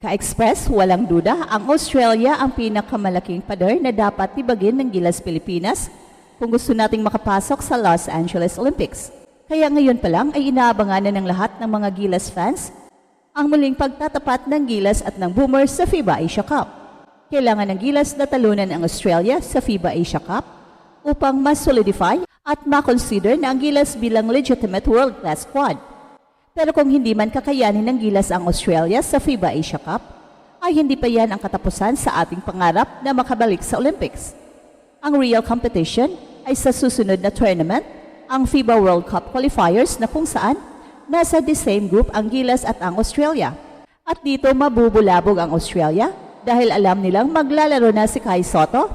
Ka-express, walang duda, ang Australia ang pinakamalaking pader na dapat tibagin ng Gilas Pilipinas kung gusto nating makapasok sa Los Angeles Olympics. Kaya ngayon pa lang ay inaabangan na ng lahat ng mga Gilas fans ang muling pagtatapat ng Gilas at ng Boomers sa FIBA Asia Cup. Kailangan ng Gilas na talunan ang Australia sa FIBA Asia Cup upang mas solidify at makonsider na ang Gilas bilang legitimate world-class squad. Pero kung hindi man kakayanin ng Gilas ang Australia sa FIBA Asia Cup, ay hindi pa yan ang katapusan sa ating pangarap na makabalik sa Olympics. Ang real competition ay sa susunod na tournament, ang FIBA World Cup qualifiers na kung saan nasa the same group ang Gilas at ang Australia. At dito mabubulabog ang Australia dahil alam nilang maglalaro na si Kai Sotto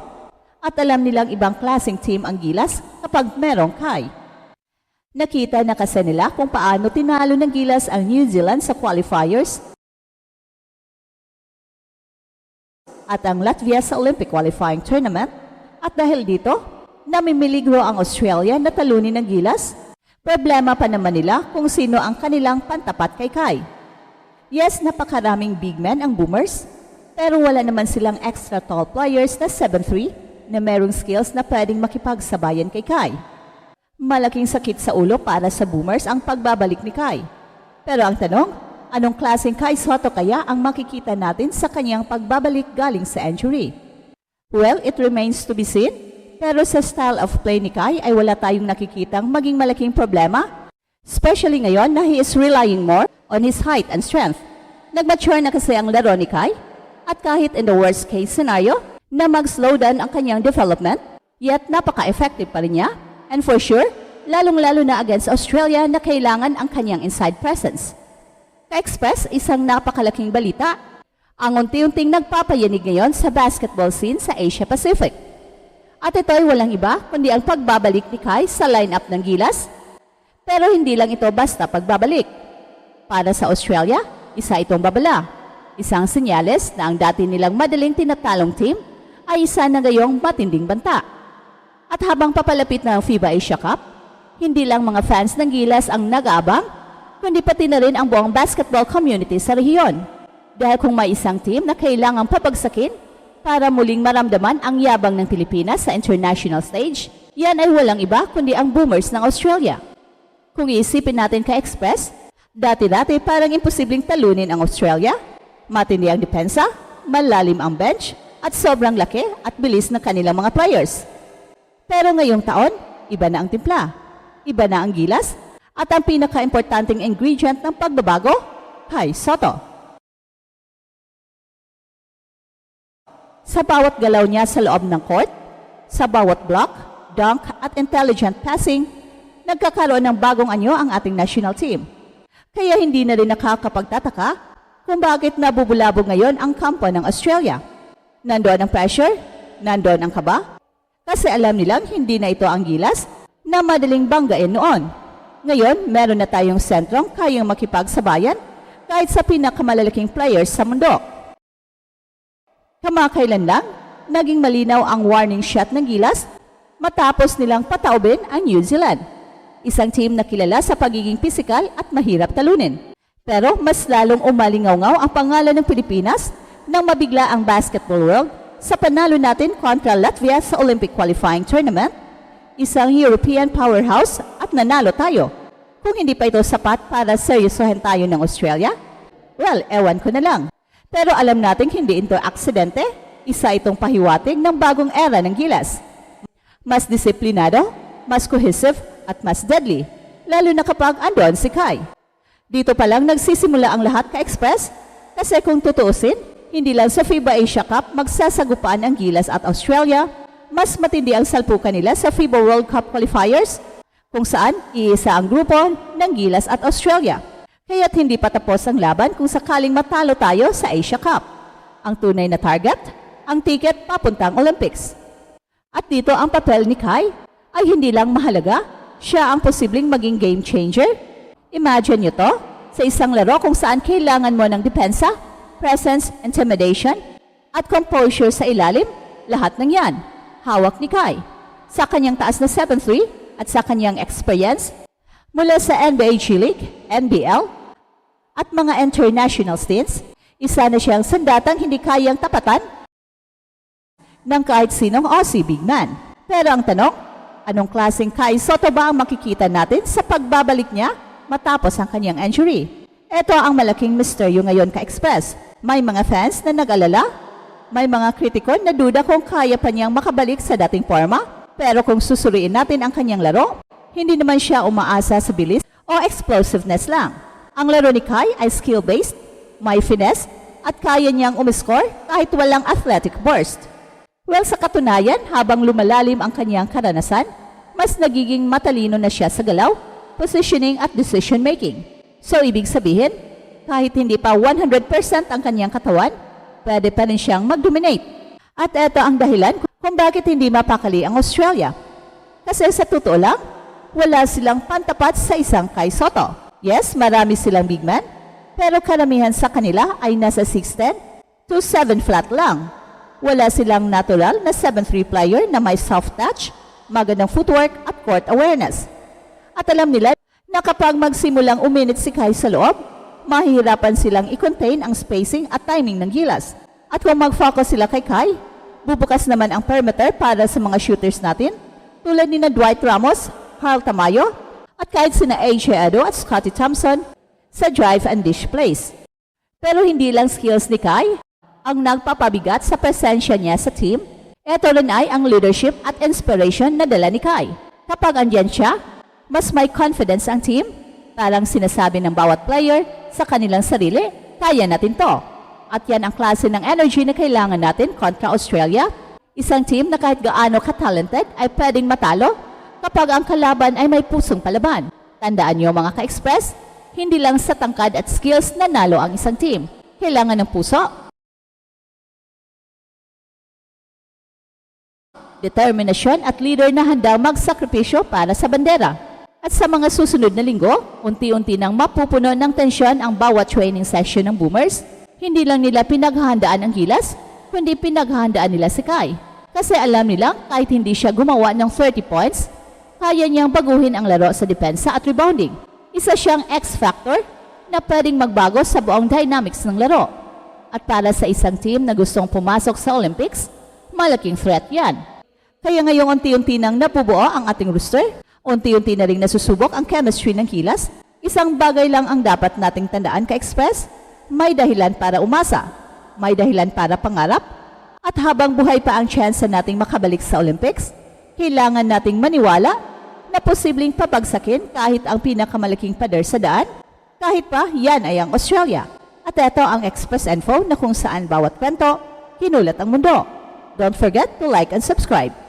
at alam nilang ibang klaseng team ang Gilas kapag merong Kai. Nakita na kasi nila kung paano tinalo ng Gilas ang New Zealand sa qualifiers at ang Latvia sa Olympic qualifying tournament. At dahil dito, namimiligro ang Australia na talunin ng Gilas. Problema pa naman nila kung sino ang kanilang pantapat kay Kai. Yes, napakaraming big men ang Boomers, pero wala naman silang extra tall players na 7'3" na merong skills na pwedeng makipagsabayan kay Kai. Malaking sakit sa ulo para sa Boomers ang pagbabalik ni Kai. Pero ang tanong, anong klaseng Kai Sotto kaya ang makikita natin sa kanyang pagbabalik galing sa injury? Well, it remains to be seen. Pero sa style of play ni Kai ay wala tayong nakikitang maging malaking problema, especially ngayon na he is relying more on his height and strength. Nag-mature na kasi ang laro ni Kai at kahit in the worst case scenario na mag-slow down ang kanyang development, yet napaka-effective pa rin niya. And for sure, lalong-lalo na against Australia na kailangan ang kanyang inside presence. Ka-express, isang napakalaking balita. Ang unti-unting nagpapayanig ngayon sa basketball scene sa Asia Pacific. At ito ay walang iba kundi ang pagbabalik ni Kai sa lineup ng Gilas. Pero hindi lang ito basta pagbabalik. Para sa Australia, isa itong babala. Isang senyales na ang dati nilang madaling tinatalong team ay isa na ngayong matinding banta. At habang papalapit na ang FIBA Asia Cup, hindi lang mga fans ng Gilas ang nag-aabang, kundi pati na rin ang buong basketball community sa rehiyon. Dahil kung may isang team na kailangang papagsakin para muling maramdaman ang yabang ng Pilipinas sa international stage, yan ay walang iba kundi ang Boomers ng Australia. Kung iisipin natin ka-express, dati-dati parang imposibleng talunin ang Australia, matindi ang depensa, malalim ang bench, at sobrang laki at bilis ng kanilang mga players. Pero ngayong taon, iba na ang timpla, iba na ang Gilas, at ang pinaka-importanting ingredient ng pagbabago, Kai Sotto. Sa bawat galaw niya sa loob ng court, sa bawat block, dunk at intelligent passing, nagkakaroon ng bagong anyo ang ating national team. Kaya hindi na rin nakakapagtataka kung bakit nabubulabog ngayon ang kampo ng Australia. Nandoon ang pressure, nandoon ang kaba, kasi alam nilang hindi na ito ang Gilas na madaling banggain noon. Ngayon, meron na tayong sentrong kayang makipagsabayan kahit sa pinakamalalaking players sa mundo. Kamakailan lang, naging malinaw ang warning shot ng Gilas matapos nilang pataubin ang New Zealand. Isang team na kilala sa pagiging pisikal at mahirap talunin. Pero mas lalong umalingaw-ngaw ang pangalan ng Pilipinas nang mabigla ang basketball world sa panalo natin kontra Latvia sa Olympic qualifying tournament, isang European powerhouse at nanalo tayo. Kung hindi pa ito sapat para seryosohin tayo ng Australia, well, ewan ko na lang. Pero alam natin hindi ito aksidente, isa itong pahiwatig ng bagong era ng Gilas. Mas disiplinado, mas cohesive at mas deadly, lalo na kapag andon si Kai. Dito pa lang nagsisimula ang lahat ka-express kasi kung tutuusin, hindi lang sa FIBA Asia Cup magsasagupaan ang Gilas at Australia, mas matindi ang salpukan nila sa FIBA World Cup qualifiers, kung saan iisa ang grupo ng Gilas at Australia. Kaya't hindi pa tapos ang laban kung sakaling matalo tayo sa Asia Cup. Ang tunay na target, ang ticket papuntang Olympics. At dito ang papel ni Kai ay hindi lang mahalaga, siya ang posibleng maging game changer. Imagine nyo to, sa isang laro kung saan kailangan mo ng depensa, presence, intimidation, at composure sa ilalim, lahat ng yan, hawak ni Kai. Sa kanyang taas na 7'3" at sa kanyang experience, mula sa NBA G League, NBL, at mga international stints, Isa na siyang sandatang hindi kayang tapatan ng kahit sinong Aussie big man. Pero ang tanong, anong klaseng Kai Sotto ba ang makikita natin sa pagbabalik niya matapos ang kanyang injury? Ito ang malaking misteryo ngayon ka-Express. May mga fans na nag-alala, may mga kritiko na duda kung kaya pa niyang makabalik sa dating forma. Pero kung susuriin natin ang kanyang laro, hindi naman siya umaasa sa bilis o explosiveness lang. Ang laro ni Kai ay skill-based, may finesse, at kaya niyang umiscore kahit walang athletic burst. Well, sa katunayan, habang lumalalim ang kanyang karanasan, mas nagiging matalino na siya sa galaw, positioning at decision-making. So, ibig sabihin, kahit hindi pa 100% ang kanyang katawan, pwede pa rin siyang mag-dominate. At ito ang dahilan kung bakit hindi mapakali ang Australia. Kasi sa totoo lang, wala silang pantapat sa isang Kai Sotto. Yes, marami silang big man, pero karamihan sa kanila ay nasa 6'10 to 7 flat lang. Wala silang natural na 7'3 player na may soft touch, magandang footwork at court awareness. At alam nila na kapag magsimulang uminit si Kai sa loob, mahihirapan silang i-contain ang spacing at timing ng gilas. At kung mag-focus sila kay Kai, bubukas naman ang perimeter para sa mga shooters natin tulad ni na Dwight Ramos, Carl Tamayo, at kahit sina AJ Edo at Scottie Thompson sa drive and dish plays. Pero hindi lang skills ni Kai ang nagpapabigat sa presensya niya sa team, ito rin ay ang leadership at inspiration na dala ni Kai. Kapag andyan siya, mas may confidence ang team, parang sinasabi ng bawat player sa kanilang sarili, kaya natin to. At yan ang klase ng energy na kailangan natin kontra Australia, isang team na kahit gaano ka-talented ay pwedeng matalo kapag ang kalaban ay may pusong palaban. Tandaan niyo mga ka-Express, hindi lang sa tangkad at skills nanalo ang isang team. Kailangan ng puso, determinasyon at leader na handang magsakripisyo para sa bandera. At sa mga susunod na linggo, unti-unti nang mapupuno ng tensyon ang bawat training session ng Boomers. Hindi lang nila pinaghahandaan ang gilas, kundi pinaghahandaan nila si Kai. Kasi alam nila kahit hindi siya gumawa ng 30 points, kaya niyang baguhin ang laro sa depensa at rebounding. Isa siyang X-factor na pwedeng magbago sa buong dynamics ng laro. At para sa isang team na gustong pumasok sa Olympics, malaking threat yan. Kaya ngayong unti-unti nang napubuo ang ating roster, unti-unti na rin nasusubok ang chemistry ng kilas, isang bagay lang ang dapat nating tandaan ka-Express, may dahilan para umasa, may dahilan para pangarap, at habang buhay pa ang chance nating makabalik sa Olympics, kailangan nating maniwala na posibleng papagsakin kahit ang pinakamalaking pader sa daan, kahit pa yan ay ang Australia. At ito ang Express Info na kung saan bawat kwento, kinulat ang mundo. Don't forget to like and subscribe.